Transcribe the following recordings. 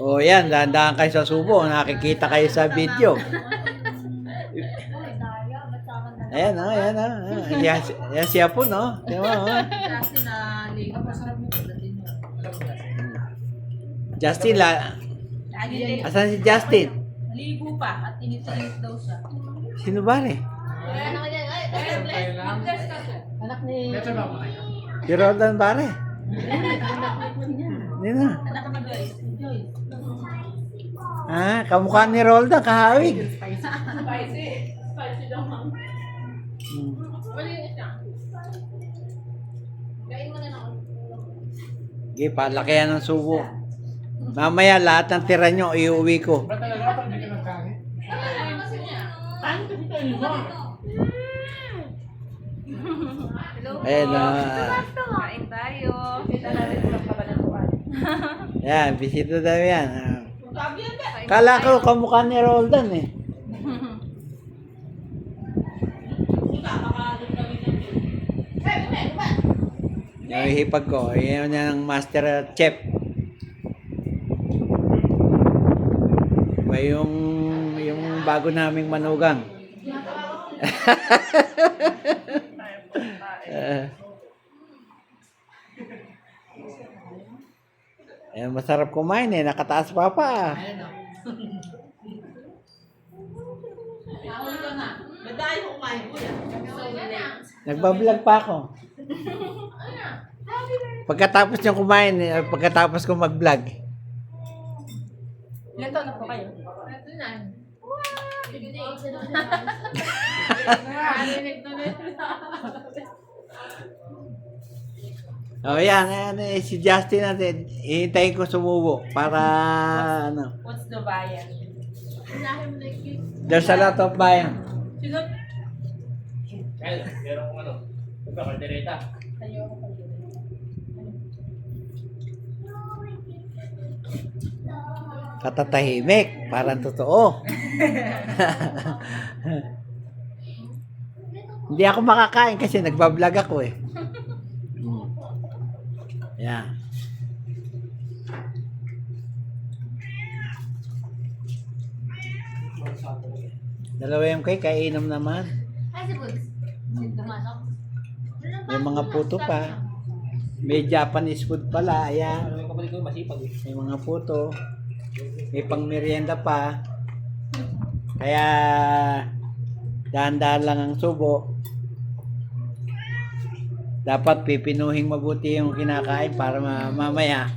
O yan, dahan-dahan kayo sa subo. Nakikita kayo sa video. Ayan o, ayan o. Yan siya po, no? Diba, oh. Justin, asan si Justin? Ligo pa at init-init daw siya. Sino ba rin? Anak ni... Si Roldan Bare. Nino? Anak ni Joyce. Ah, kamukha ni Roldan, kahawig. Spicy. Spicy daw, ma'am. Wala yung isa. Kain mo na ako. Sige, palaki yan ng subo. Mamaya, lahat ng tira nyo, iuwi ko. Ba talaga pag hindi ka nagkain? Ano kasi niya? Kain kasi tayo mo. Ayan na. Kain tayo. Kita natin sa kabanatuan. Yan, bisita daw yan. Sabi yan ba? Kala ko kamukha ni Roldan eh. Yung hipag ko, yun yung master chef. May yung bago naming manugang. Masarap kumain eh, nakataas pa pa. Nakuli ka na. Madaya ko kumain ko yan. Nagbablog pa ako. Pagkatapos niyang kumain, pagkatapos ko mag-vlog. Ilan taon na po kayo? Oh, yan, si Justin natin. Ihintayin ko sumubo para ano. What's the bayan? There's a lot of bayan. Sino? Kaya, meron kong ano. Ito, kaldereta. Tayo ako pag Katatahimik, parang totoo. Hindi ako makakain kasi nagbablog ako eh. Yan. Dalawa yung cake, kainom naman. Ay, si Buds. Dumasok. May mga puto pa. May Japanese food pala. Ayan. Ano yung kapatid ko, masipag eh. May mga puto. May pang merienda pa. Kaya dahan-dahan lang ang subo. Dapat pipinuhing mabuti yung kinakain para mamaya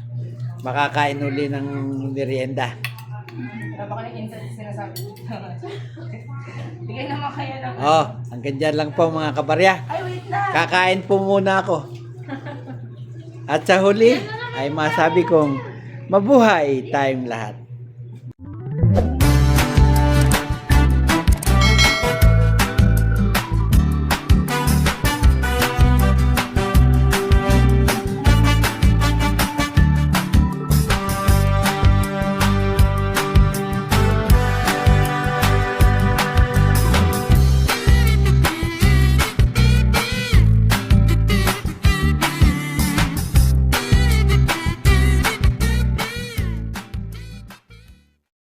makakain uli ng merienda. Wala ba kayo sinasabi? Bigay naman kayo ng... Oh, hanggang dyan lang po mga kabarya. Ay, wait na! Kakain po muna ako. At sa huli ay masabi kong mabuhay tayong lahat.